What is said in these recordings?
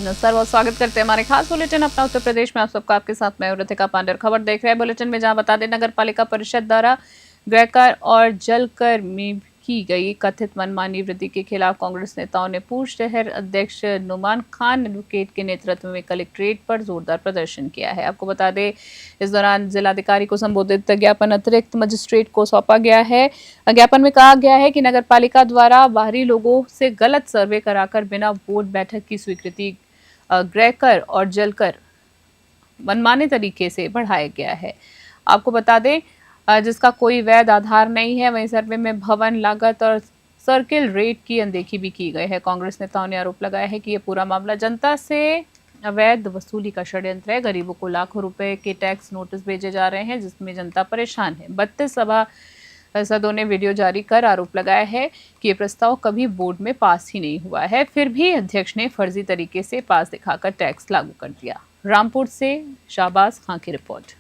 नमस्कार, बहुत स्वागत करते हैं हमारे खास बुलेटिन अपना उत्तर प्रदेश में। आप सबका आपके साथ मैं रितिका पांडे। खबर देख रहे हैं बुलेटिन में, जहां बता दें नगर पालिका परिषद द्वारा गृहकर और जलकर में की गई कथित मनमानी वृद्धि के खिलाफ कांग्रेस नेताओं ने पूर्व शहर अध्यक्ष नुमान खान एडवोकेट के नेतृत्व में कलेक्ट्रेट पर जोरदार प्रदर्शन किया है। आपको बता दें इस दौरान जिलाधिकारी को संबोधित ज्ञापन अतिरिक्त मजिस्ट्रेट को सौंपा गया है। ज्ञापन में कहा गया है कि नगर पालिका द्वारा बाहरी लोगों से गलत सर्वे कराकर बिना बोर्ड बैठक की स्वीकृति गृहकर और जलकर मनमाने तरीके से बढ़ाया गया है। आपको बता दें जिसका कोई वैध आधार नहीं है। वहीं सर्वे में भवन लागत और सर्किल रेट की अनदेखी भी की गई है। कांग्रेस नेताओं ने आरोप लगाया है कि यह पूरा मामला जनता से अवैध वसूली का षड्यंत्र है। गरीबों को लाखों रुपए के टैक्स नोटिस भेजे जा रहे हैं, जिसमें जनता परेशान है। 32 सभासदों ने वीडियो जारी कर आरोप लगाया है कि ये प्रस्ताव कभी बोर्ड में पास ही नहीं हुआ है, फिर भी अध्यक्ष ने फर्जी तरीके से पास दिखाकर टैक्स लागू कर दिया। रामपुर से शाहबाज खां की रिपोर्ट।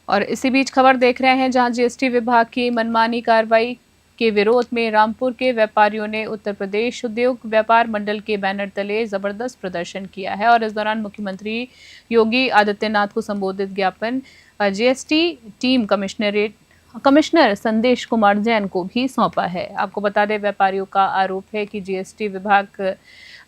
और इसी बीच खबर देख रहे हैं, जहां जीएसटी विभाग की मनमानी कार्रवाई के विरोध में रामपुर के व्यापारियों ने उत्तर प्रदेश उद्योग व्यापार मंडल के बैनर तले जबरदस्त प्रदर्शन किया है। और इस दौरान मुख्यमंत्री योगी आदित्यनाथ को संबोधित ज्ञापन जीएसटी टीम कमिश्नर संदेश कुमार जैन को भी सौंपा है। आपको बता दें व्यापारियों का आरोप है कि जीएसटी विभाग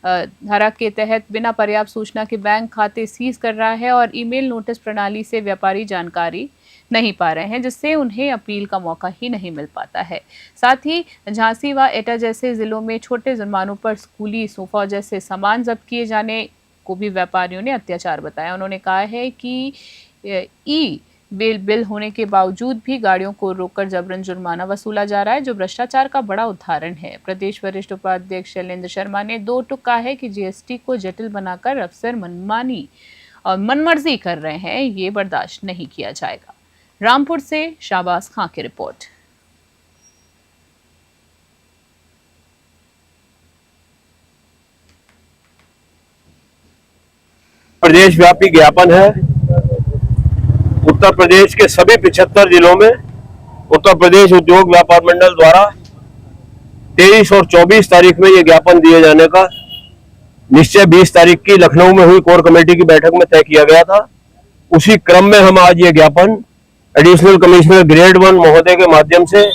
धारा के तहत बिना पर्याप्त सूचना के बैंक खाते सीज कर रहा है और ईमेल नोटिस प्रणाली से व्यापारी जानकारी नहीं पा रहे हैं, जिससे उन्हें अपील का मौका ही नहीं मिल पाता है। साथ ही झांसी व एटा जैसे जिलों में छोटे जुर्मानों पर स्कूली सोफा जैसे सामान जब्त किए जाने को भी व्यापारियों ने अत्याचार बताया। उन्होंने कहा है कि ई बिल होने के बावजूद भी गाड़ियों को रोककर जबरन जुर्माना वसूला जा रहा है, जो भ्रष्टाचार का बड़ा उदाहरण है। प्रदेश वरिष्ठ उपाध्यक्ष शैलेंद्र शर्मा ने दो टूक कहा है कि जीएसटी को जटिल बनाकर अफसर मनमानी और मनमर्जी कर रहे हैं, ये बर्दाश्त नहीं किया जाएगा। रामपुर से शाहबाज खां की रिपोर्ट। प्रदेश व्यापी ज्ञापन है। उत्तर प्रदेश के सभी 75 जिलों में उत्तर प्रदेश उद्योग व्यापार मंडल द्वारा 23 और 24 तारीख में ये ज्ञापन दिए जाने का निश्चय 20 तारीख की लखनऊ में हुई कोर कमेटी की बैठक में तय किया गया था। उसी क्रम में हम आज ये ज्ञापन एडिशनल कमिश्नर ग्रेड 1 महोदय के माध्यम से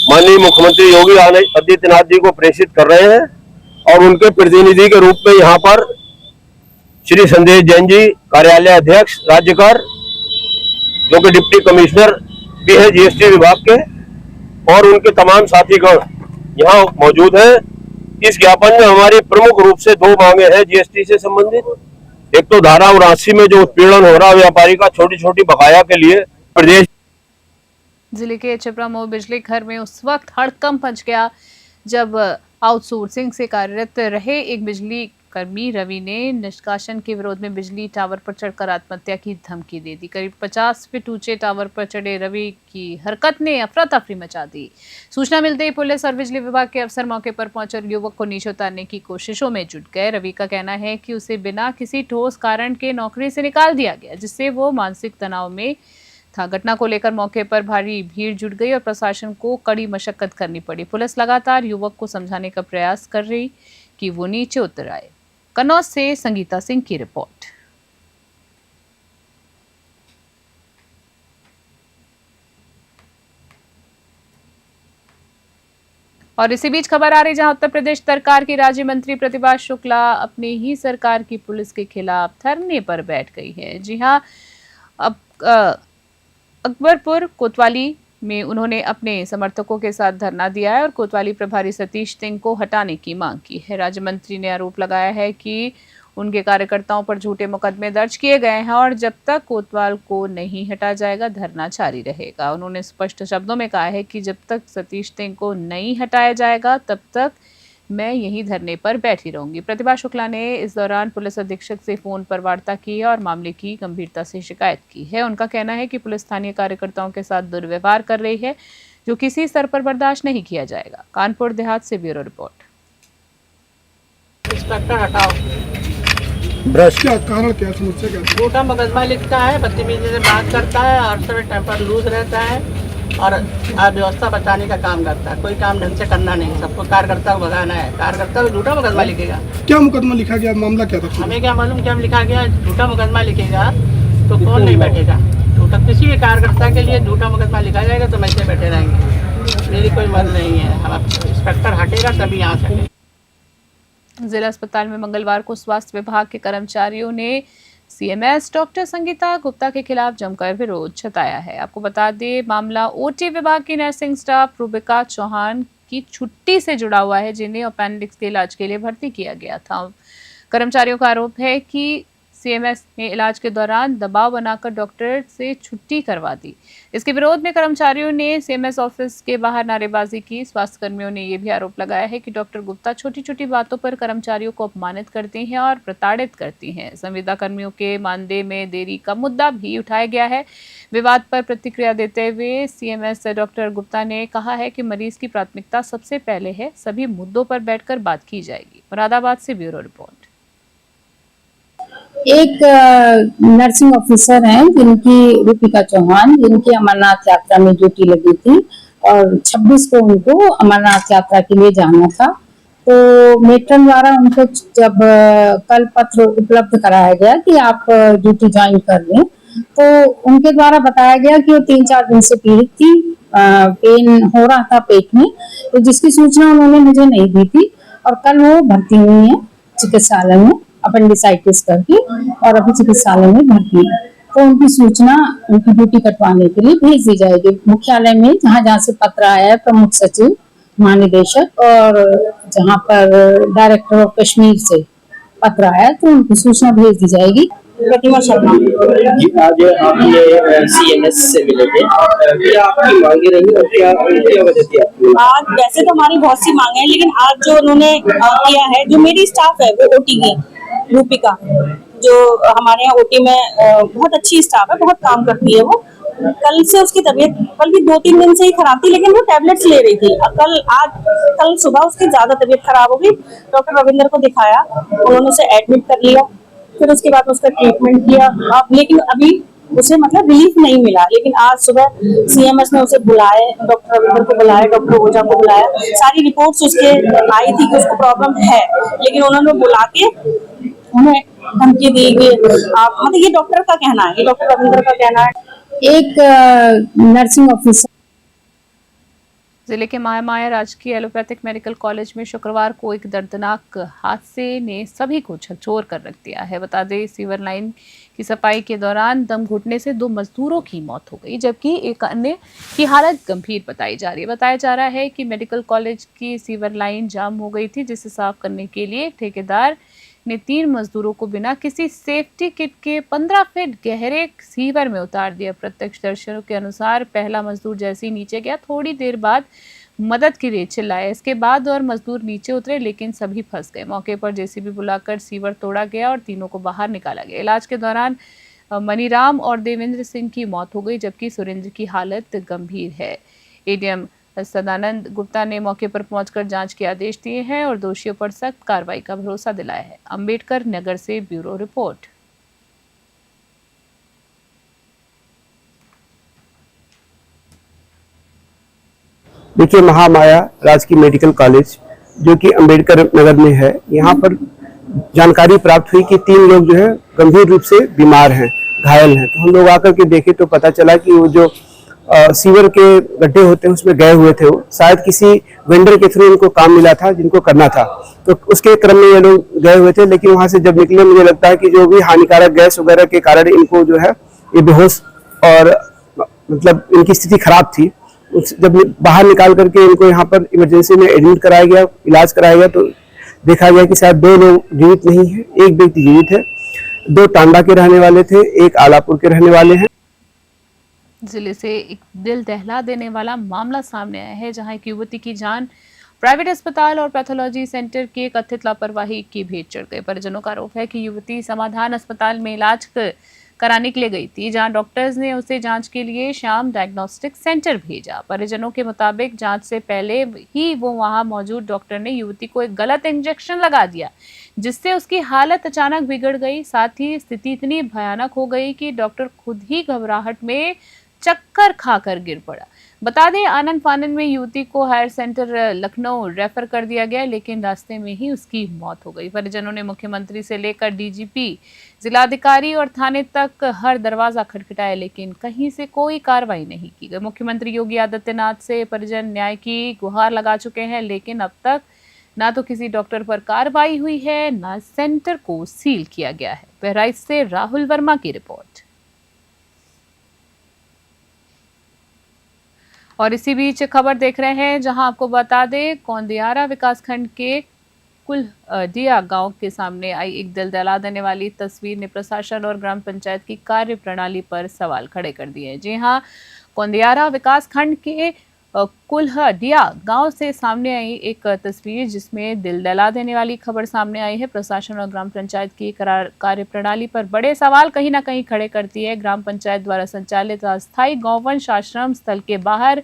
माननीय मुख्यमंत्री योगी आदित्यनाथ जी को प्रेषित कर रहे हैं और उनके प्रतिनिधि के रूप में यहाँ पर श्री संदेश जैन जी, कार्यालय अध्यक्ष राज्यकर, जो कि डिप्टी कमिश्नर भी है जीएसटी विभाग के, और उनके तमाम साथीगण यहाँ मौजूद हैं। इस ज्ञापन में हमारी प्रमुख रूप से दो मांगे हैं जीएसटी से संबंधित। एक तो धारा 89 में जो उत्पीड़न हो रहा व्यापारी का छोटी छोटी बकाया के लिए प्रदेश जिले के छिपरा मोड़ बिजली घर में उस वक्त हड़कंप मच गया जब आउटसोर्सिंग से कार्यरत रहे एक बिजली कर्मी रवि ने निष्कासन के विरोध में बिजली टावर पर चढ़कर आत्महत्या की धमकी दे दी। करीब 50 फीट ऊंचे टावर पर चढ़े रवि की हरकत ने अफरा तफरी मचा दी। सूचना मिलते ही पुलिस और बिजली विभाग के अफसर मौके पर पहुंचकर युवक को नीचे उतारने की कोशिशों में जुट गए। रवि का कहना है कि उसे बिना किसी ठोस कारण के नौकरी से निकाल दिया गया, जिससे वो मानसिक तनाव में था। घटना को लेकर मौके पर भारी भीड़ जुट गई और प्रशासन को कड़ी मशक्कत करनी पड़ी। पुलिस लगातार युवक को समझाने का प्रयास कर रही कि वो नीचे उतर आए। कन्नौज से संगीता सिंह की रिपोर्ट। और इसी बीच खबर आ रही जहां उत्तर प्रदेश सरकार की राज्य मंत्री प्रतिभा शुक्ला अपने ही सरकार की पुलिस के खिलाफ धरने पर बैठ गई है। जी हां, अब अकबरपुर कोतवाली में उन्होंने अपने समर्थकों के साथ धरना दिया है और कोतवाली प्रभारी सतीश सिंह को हटाने की मांग की है। राज्य मंत्री ने आरोप लगाया है कि उनके कार्यकर्ताओं पर झूठे मुकदमे दर्ज किए गए हैं और जब तक कोतवाल को नहीं हटा जाएगा धरना जारी रहेगा। उन्होंने स्पष्ट शब्दों में कहा है कि जब तक सतीश सिंह को नहीं हटाया जाएगा तब तक मैं यहीं धरने पर बैठी रहूंगी। प्रतिभा शुक्ला ने इस दौरान पुलिस अधीक्षक से फोन पर वार्ता की है और मामले की गंभीरता से शिकायत की है। उनका कहना है कि पुलिस स्थानीय कार्यकर्ताओं के साथ दुर्व्यवहार कर रही है, जो किसी स्तर पर बर्दाश्त नहीं किया जाएगा। कानपुर देहात से ब्यूरो रिपोर्ट। इंस्पेक्टर हटाओ। भ्रष्ट क्या कारण, क्या समस्या, क्या झूठा मुकदमा लिखता है, बदतमीजी से बात करता है और समय टेम्पर लूज रहता है। और अव्यवस्था बचाने का काम करता है। कोई काम ढंग से करना नहीं, सबको कार्यकर्ता को भगाना है। कार्यकर्ता को झूठा मुकदमा लिखेगा। क्या मुकदमा लिखा गया, मामला क्या था? हमें क्या मालूम क्या लिखा गया। झूठा मुकदमा लिखेगा तो कौन नहीं बैठेगा। झूठा किसी भी कार्यकर्ता के लिए झूठा मुकदमा लिखा जाएगा तो वैसे बैठे रहेंगे। मेरी कोई मत नहीं है। हम इंस्पेक्टर हटेगा तभी यहाँ से हटेगा। जिला अस्पताल में मंगलवार को स्वास्थ्य विभाग के कर्मचारियों ने सीएमएस डॉक्टर संगीता गुप्ता के खिलाफ जमकर विरोध जताया है। आपको बता दें, मामला ओटी विभाग की नर्सिंग स्टाफ रूबिका चौहान की छुट्टी से जुड़ा हुआ है, जिन्हें अपेंडिक्स के इलाज के लिए भर्ती किया गया था। कर्मचारियों का आरोप है कि सीएमएस ने इलाज के दौरान दबाव बनाकर डॉक्टर से छुट्टी करवा दी। इसके विरोध में कर्मचारियों ने सीएमएस ऑफिस के बाहर नारेबाजी की। स्वास्थ्य कर्मियों ने यह भी आरोप लगाया है कि डॉक्टर गुप्ता छोटी छोटी बातों पर कर्मचारियों को अपमानित करती हैं और प्रताड़ित करती हैं। संविदा कर्मियों के मानदेय में देरी का मुद्दा भी उठाया गया है। विवाद पर प्रतिक्रिया देते हुए सीएमएस डॉक्टर गुप्ता ने कहा है कि मरीज की प्राथमिकता सबसे पहले है, सभी मुद्दों पर बैठकर बात की जाएगी। मुरादाबाद से ब्यूरो रिपोर्ट। एक नर्सिंग ऑफिसर हैं जिनकी रूबिका चौहान, जिनकी अमरनाथ यात्रा में ड्यूटी लगी थी और 26 को उनको अमरनाथ यात्रा के लिए जाना था। तो मेट्रन द्वारा उनको जब कल पत्र उपलब्ध कराया गया कि आप ड्यूटी ज्वाइन कर लें, तो उनके द्वारा बताया गया कि वो 3-4 दिन से पीड़ित थी, पेन हो रहा था पेट में, तो जिसकी सूचना उन्होंने मुझे नहीं दी थी। और कल वो भर्ती हुई है चिकित्सालय में अपेंडिसाइटिस करके, और अभी चिकित्सालय में भर्ती है। तो उनकी सूचना उनकी ड्यूटी कटवाने के लिए भेज दी जाएगी मुख्यालय में, जहाँ जहाँ से पत्र आया है प्रमुख सचिव, महानिदेशक और जहाँ पर डायरेक्टर ऑफ कश्मीर से पत्र आया तो उनकी सूचना भेज दी जाएगी। प्रतिमा शर्मा जी, आज आपने सीएमएस से मिले थे, क्या आपकी मांगे रही और क्या वजह थी आपकी? आज वैसे तो हमारी बहुत सी मांगे हैं, लेकिन आज जो उन्होंने किया है, जो मेरी स्टाफ है वो ओटी की रूबिका, जो हमारे यहाँ ओटी में बहुत अच्छी स्टाफ है, बहुत काम करती है वो। कल से उसकी तबीयत बल्कि 2-3 दिन से ही खराब थी, लेकिन वो टैबलेट्स ले रही थी। कल सुबह उसकी ज्यादा तबीयत खराब हो गई। डॉक्टर रविंदर को दिखाया, उन्होंने उसे एडमिट कर लिया, फिर उसके बाद उसका ट्रीटमेंट किया। लेकिन अभी उसे मतलब रिलीफ नहीं मिला। लेकिन आज सुबह सीएमएस ने उसे बुलाए, डॉक्टर रविंदर को बुलाया, डॉक्टर ओझा को बुलाया। सारी रिपोर्ट्स उसके आई थी कि उसको प्रॉब्लम है, लेकिन उन्होंने बुला के उन्हें धमकी दी कि आप, मतलब ये डॉक्टर का कहना है, ये डॉक्टर रविंदर का कहना है। एक नर्सिंग ऑफिसर जिले के महामाया राजकीय एलोपैथिक मेडिकल कॉलेज में शुक्रवार को एक दर्दनाक हादसे ने सभी को झकझोर कर रख दिया है। बता दें, सीवर लाइन की सफाई के दौरान दम घुटने से 2 मजदूरों की मौत हो गई, जबकि एक अन्य की हालत गंभीर बताई जा रही है। बताया जा रहा है कि मेडिकल कॉलेज की सीवर लाइन जाम हो गई थी, जिसे साफ करने के लिए ठेकेदार ने 3 मजदूरों को बिना किसी सेफ्टी किट के 15 फीट गहरे सीवर में उतार दिया। प्रत्यक्षदर्शियों के अनुसार पहला मजदूर जैसे ही नीचे गया, थोड़ी देर बाद मदद के लिए चिल्लाया। इसके बाद और मजदूर नीचे उतरे, लेकिन सभी फंस गए। मौके पर जेसीबी बुलाकर सीवर तोड़ा गया और तीनों को बाहर निकाला गया। इलाज के दौरान मनीराम और देवेंद्र सिंह की मौत हो गई, जबकि सुरेंद्र की हालत गंभीर है। एडीएम सदानंद गुप्ता ने मौके पर पहुंचकर जांच के आदेश दिए हैं और दोषियों पर सख्त कार्रवाई का भरोसा दिलाया है। अंबेडकर नगर से ब्यूरो रिपोर्ट। देखिए, महामाया राजकीय मेडिकल कॉलेज जो कि अंबेडकर नगर में है, यहाँ पर जानकारी प्राप्त हुई कि 3 लोग जो है गंभीर रूप से बीमार हैं, घायल हैं। तो हम लोग आकर के देखे तो पता चला कि वो जो सीवर के गड्ढे होते हैं उसमें गए हुए थे। वो शायद किसी वेंडर के थ्रू इनको काम मिला था जिनको करना था, तो उसके क्रम में ये लोग गए हुए थे। लेकिन वहां से जब निकले, मुझे लगता है कि जो भी हानिकारक गैस वगैरह के कारण इनको जो है ये बेहोश और मतलब इनकी स्थिति खराब थी। जब बाहर निकाल करके इनको यहाँ पर इमरजेंसी में एडमिट कराया गया, इलाज कराया गया, तो देखा गया कि शायद 2 लोग जीवित नहीं है, एक व्यक्ति जीवित है। 2 टांडा के रहने वाले थे, एक आलापुर के रहने वाले हैं। जिले से एक दिल दहला देने वाला मामला सामने आया है, जहां एक युवती की जान प्राइवेट अस्पताल और पैथोलॉजी सेंटर की कथित लापरवाही की भेंट चढ़ गई। परिजनों का आरोप है कि युवती समाधान अस्पताल में इलाज कराने के लिए गई थी, जहां डॉक्टर्स ने उसे जांच के लिए श्याम डायग्नोस्टिक सेंटर भेजा। परिजनों के मुताबिक जांच से पहले ही वो वहां मौजूद डॉक्टर ने युवती को एक गलत इंजेक्शन लगा दिया, जिससे उसकी हालत अचानक बिगड़ गई। साथ ही स्थिति इतनी भयानक हो गई कि डॉक्टर खुद ही घबराहट में चक्कर खाकर गिर पड़ा। बता दें, आनंद फानन में युवती को हायर सेंटर लखनऊ रेफर कर दिया गया, लेकिन रास्ते में ही उसकी मौत हो गई। परिजनों ने मुख्यमंत्री से लेकर डीजीपी, जिलाधिकारी और थाने तक हर दरवाजा खटखटाया, लेकिन कहीं से कोई कार्रवाई नहीं की गई। मुख्यमंत्री योगी आदित्यनाथ से परिजन न्याय की गुहार लगा चुके हैं, लेकिन अब तक ना तो किसी डॉक्टर पर कार्रवाई हुई है, ना सेंटर को सील किया गया है। बहराइच से राहुल वर्मा की रिपोर्ट। और इसी बीच खबर देख रहे हैं, जहां आपको बता दें, कौंदियारा विकासखंड के कुलडिया गांव के सामने आई एक दिल दहला देने वाली तस्वीर ने प्रशासन और ग्राम पंचायत की कार्य प्रणाली पर सवाल खड़े कर दिए हैं। जी हां, कौंदियारा विकासखंड के कुलडिया गांव से सामने आई एक तस्वीर, जिसमें दिल दहला देने वाली खबर सामने आई है। प्रशासन और ग्राम पंचायत की कार्य प्रणाली पर बड़े सवाल कहीं ना कहीं खड़े करती है। ग्राम पंचायत द्वारा संचालित अस्थायी गौवंश आश्रम स्थल के बाहर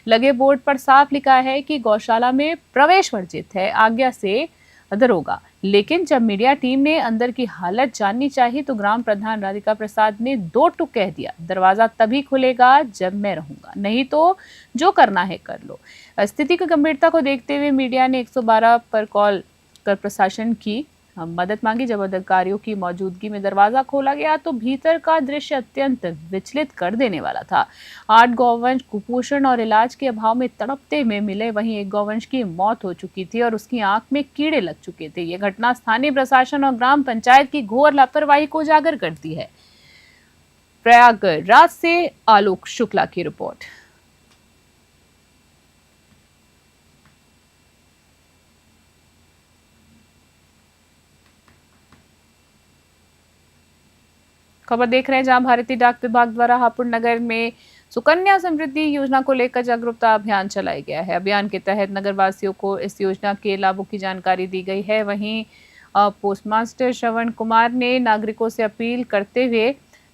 लगे बोर्ड पर साफ लिखा है कि गौशाला में प्रवेश वर्जित है, आज्ञा से दरोगा। लेकिन जब मीडिया टीम ने अंदर की हालत जाननी चाहिए तो ग्राम प्रधान राधिका प्रसाद ने दो टूक कह दिया, दरवाजा तभी खुलेगा जब मैं रहूंगा, नहीं तो जो करना है कर लो। स्थिति की गंभीरता को देखते हुए मीडिया ने 112 पर कॉल कर प्रशासन की मदद मांगी। जब अधिकारियों की मौजूदगी में दरवाजा खोला गया तो भीतर का दृश्य अत्यंत विचलित कर देने वाला था। 8 गौवंश कुपोषण और इलाज के अभाव में तड़पते में मिले, वहीं एक गौवंश की मौत हो चुकी थी और उसकी आंख में कीड़े लग चुके थे। यह घटना स्थानीय प्रशासन और ग्राम पंचायत की घोर लापरवाही को उजागर करती है। प्रयागराज से आलोक शुक्ला की रिपोर्ट। खबर देख रहे हैं, जहां भारतीय डाक विभाग द्वारा हापुड़ नगर में सुकन्या समृद्धि योजना को लेकर जागरूकता अभियान चलाया गया है। अभियान के तहत नगर वासियों को इस योजना के लाभों की जानकारी दी गई है। वहीं पोस्टमास्टर श्रवण कुमार ने नागरिकों से अपील करते हुए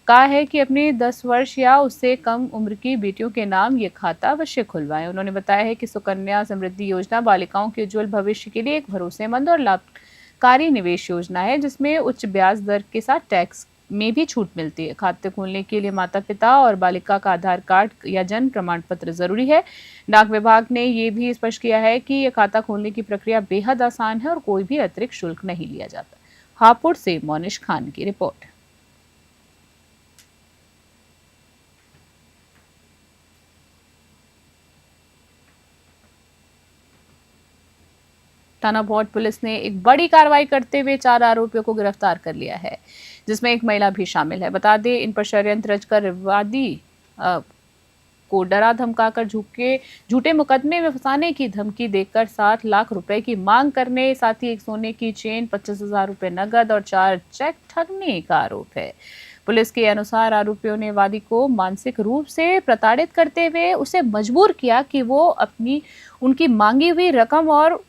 कहा है कि अपनी 10 वर्ष या उससे कम उम्र की बेटियों के नाम ये खाता अवश्य खुलवाएं। उन्होंने बताया है कि सुकन्या समृद्धि योजना बालिकाओं के उज्जवल भविष्य के लिए एक भरोसेमंद और लाभकारी निवेश योजना है, जिसमें उच्च ब्याज दर के साथ टैक्स में भी छूट मिलती है। खाते खोलने के लिए माता पिता और बालिका का आधार कार्ड या जन्म प्रमाण पत्र जरूरी है। डाक विभाग ने ये भी स्पष्ट किया है कि यह खाता खोलने की प्रक्रिया बेहद आसान है और कोई भी अतिरिक्त शुल्क नहीं लिया जाता। हापुड़ से मोनिश खान की रिपोर्ट। थाना भौट पुलिस ने एक बड़ी कार्रवाई करते हुए 4 आरोपियों को गिरफ्तार कर लिया है, जिसमें एक महिला भी शामिल है। बता दें, इन पर षड्यंत्र रचकर विवादी को डरा धमकाकर झूठे मुकदमे में फंसाने की धमकी देकर 7 लाख रुपए की मांग करने, साथ ही एक सोने की चेन, 25,000 रुपए नगद और 4 चेक ठगने का आरोप है। पुलिस के अनुसार आरोपियों ने वादी को मानसिक रूप से प्रताड़ित करते हुए उसे मजबूर किया कि वो उनकी मांगी हुई रकम और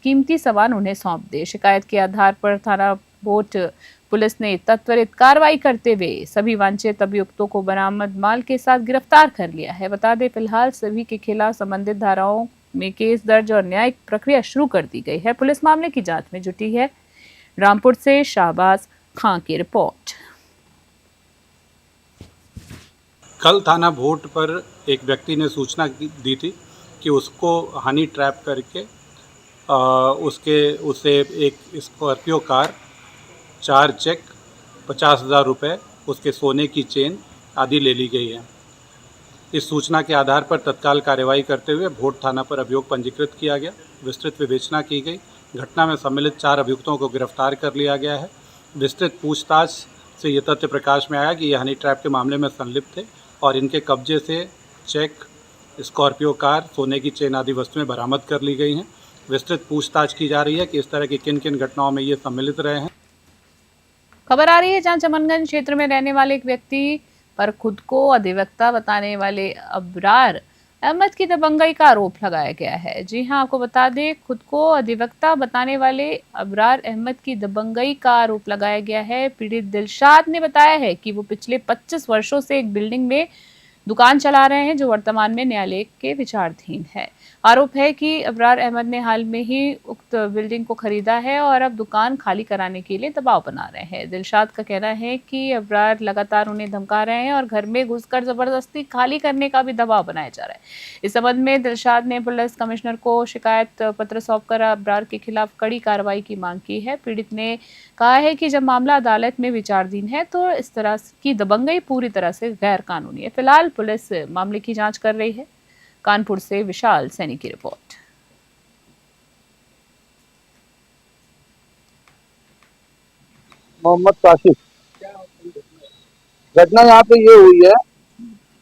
कीमती सामान उन्हें सौंप दे। शिकायत के आधार पर थाना भौट पुलिस ने त्वरित कार्रवाई करते हुए सभी वांछित अभियुक्तों को बरामद माल के साथ गिरफ्तार कर लिया है। बता दें, फिलहाल सभी के खिलाफ संबंधित धाराओं में केस दर्ज और न्यायिक प्रक्रिया शुरू कर दी गई है। पुलिस मामले की जांच में जुटी है। रामपुर से शाहबाज खां की रिपोर्ट। कल थाना भोट पर एक व्यक्ति ने सूचना दी थी कि उसको हनी ट्रैप करके उससे एक स्कॉर्पियो कार, 4 चेक, 50,000 रुपये, उसके सोने की चेन आदि ले ली गई है। इस सूचना के आधार पर तत्काल कार्रवाई करते हुए भोट थाना पर अभियोग पंजीकृत किया गया, विस्तृत विवेचना की गई। घटना में सम्मिलित 4 अभियुक्तों को गिरफ्तार कर लिया गया है। विस्तृत पूछताछ से ये तथ्य प्रकाश में आया कि ये हनी ट्रैप के मामले में संलिप्त थे और इनके कब्जे से चेक, स्कॉर्पियो कार, सोने की चेन आदि वस्तुएं बरामद कर ली गई हैं। विस्तृत पूछताछ की जा रही है कि इस तरह की किन किन घटनाओं में ये सम्मिलित रहे हैं। खबर आ रही है, जहां चमनगंज क्षेत्र में रहने वाले एक व्यक्ति पर खुद को अधिवक्ता बताने वाले अबरार अहमद की दबंगई का आरोप लगाया गया है। जी हां, आपको बता दें, खुद को अधिवक्ता बताने वाले अबरार अहमद की दबंगई का आरोप लगाया गया है। पीड़ित दिलशाद ने बताया है कि वो पिछले 25 वर्षों से एक बिल्डिंग में दुकान चला रहे हैं, जो वर्तमान में न्यायालय के विचाराधीन है। आरोप है कि अबरार अहमद ने हाल में ही उक्त बिल्डिंग को खरीदा है और अब दुकान खाली कराने के लिए दबाव बना रहे हैं। दिलशाद का कहना है कि अबरार लगातार उन्हें धमका रहे हैं और घर में घुसकर जबरदस्ती खाली करने का भी दबाव बनाया जा रहा है। इस संबंध में दिलशाद ने पुलिस कमिश्नर को शिकायत पत्र सौंपकर अबरार के खिलाफ कड़ी कार्रवाई की मांग की है। पीड़ित ने कहा है कि जब मामला अदालत में विचाराधीन है तो इस तरह की दबंगई पूरी तरह से गैर कानूनी है। फिलहाल पुलिस मामले की जांच कर रही है। कानपुर से विशाल सैनी की रिपोर्ट। मोहम्मद काशिफ। घटना यहाँ पे ये हुई है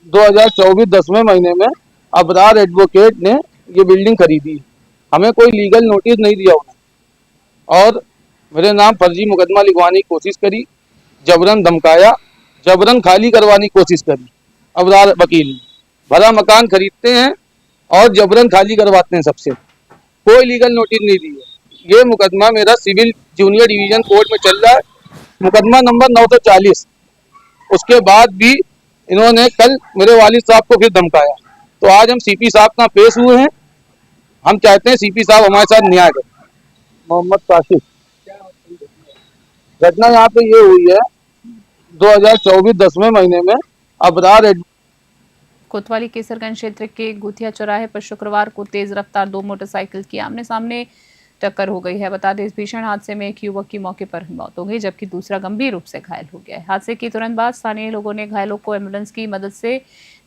2024 10वें महीने में अबरार एडवोकेट ने ये बिल्डिंग खरीदी। हमें कोई लीगल नोटिस नहीं दिया उन्होंने और मेरे नाम फर्जी मुकदमा लिखवाने की कोशिश करी, जबरन धमकाया, जबरन खाली करवाने की कोशिश करी। अबरार वकील ने भरा मकान खरीदते हैं और जबरन खाली करवाते हैं सबसे, कोई लीगल नोटिस नहीं दी है। ये मुकदमा मेरा सिविल जूनियर डिवीजन कोर्ट में चल रहा है, मुकदमा नंबर 940। उसके बाद भी इन्होंने कल मेरे वालिद साहब को फिर धमकाया। तो आज हम सीपी साहब का पेश हुए हैं। हम चाहते हैं सीपी साहब हमारे साथ न्याय करें। मोहम्मद काशिफ। घटना यहाँ पे ये हुई है 2024 10वें महीने में अबरार कोतवाली केसरगंज क्षेत्र के गुथिया चौराहे पर शुक्रवार को तेज रफ्तार दो मोटरसाइकिल की आमने सामने टक्कर हो गई है। बता दें, इस भीषण हादसे में एक युवक की मौके पर ही मौत हो गई जबकि दूसरा गंभीर रूप से घायल हो गया है। हादसे की तुरंत बाद स्थानीय लोगों ने घायलों को एम्बुलेंस की मदद से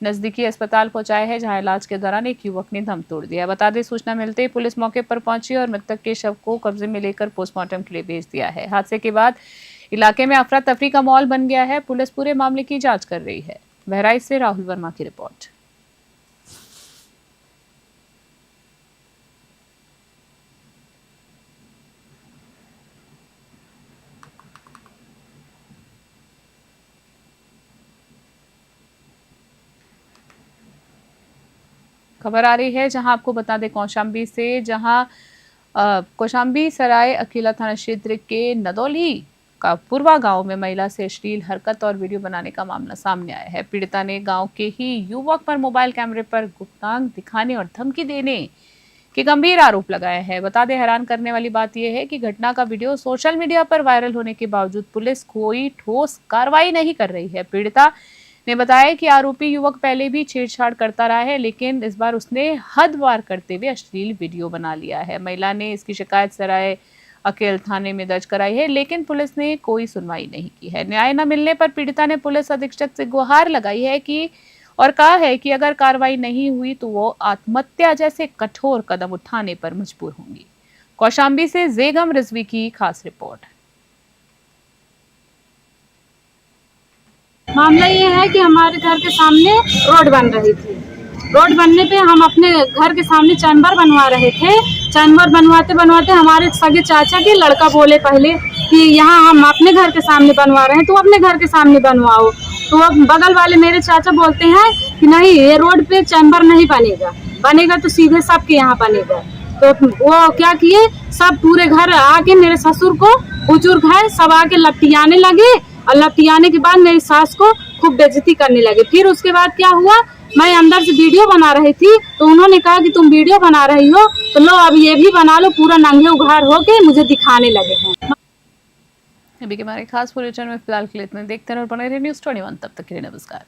नजदीकी अस्पताल पहुंचाया है, जहां इलाज के दौरान एक युवक ने दम तोड़ दिया। बता दें, सूचना मिलते ही पुलिस मौके पर पहुंची और मृतक के शव को कब्जे में लेकर पोस्टमार्टम के लिए भेज दिया है। हादसे के बाद इलाके में अफरा तफरी का माहौल बन गया है। पुलिस पूरे मामले की जाँच कर रही है। बहराइच से राहुल वर्मा की रिपोर्ट। खबर आ रही है जहां आपको बता दें कौशाम्बी से, जहां कौशाम्बी सराय अकीला थाना क्षेत्र के नदौली का पूर्वा गांव में महिला से अश्लील हरकत और वीडियो बनाने का मामला सामने आया है। पीड़िता ने गांव के ही युवक पर मोबाइल कैमरे पर गुप्तांग दिखाने और धमकी देने के गंभीर आरोप लगाए हैं। बता दें, हैरान करने वाली बात यह है कि घटना का वीडियो सोशल मीडिया पर वायरल होने के बावजूद पुलिस कोई ठोस कार्रवाई नहीं कर रही है। पीड़िता ने बताया कि आरोपी युवक पहले भी छेड़छाड़ करता रहा है, लेकिन इस बार उसने हद पार करते हुए अश्लील वीडियो बना लिया है। महिला ने इसकी शिकायत सराय अकेल थाने में दर्ज कराई है, लेकिन पुलिस ने कोई सुनवाई नहीं की है। न्याय न मिलने पर पीड़िता ने पुलिस अधीक्षक से गुहार लगाई है कि और कहा है कि अगर कार्रवाई नहीं हुई तो वो आत्महत्या जैसे कठोर कदम उठाने पर मजबूर होंगी। कौशाम्बी से जेगम रिजवी की खास रिपोर्ट। मामला ये है कि हमारे घर के सामने रोड बन रही थी। रोड बनने पे हम अपने घर के सामने चैम्बर बनवा रहे थे। चैम्बर बनवाते बनवाते हमारे सगे चाचा के लड़का बोले पहले कि यहाँ हम अपने घर के सामने बनवा रहे हैं, तो अपने घर के सामने बनवाओ। तो अब बगल वाले मेरे चाचा बोलते हैं कि नहीं, ये रोड पे चैम्बर नहीं बनेगा, बनेगा तो सीधे सबके यहाँ बनेगा। तो वो क्या किए, सब पूरे घर आके मेरे ससुर को, बुजुर्ग है, सब आके लपटियाने लगे और लपटियाने के बाद मेरी सास को खूब बेइज्जती करने लगे। फिर उसके बाद क्या हुआ, मैं अंदर से वीडियो बना रही थी तो उन्होंने कहा कि तुम वीडियो बना रही हो तो लो अब ये भी बना लो। पूरा नंगे उघार होके मुझे दिखाने लगे हैं। अभी के हमारे खास बुलेटिन में फिलहाल के लिए इतना। देखते हैं और बने रहिए न्यूज़ 21। तब तक के लिए नमस्कार।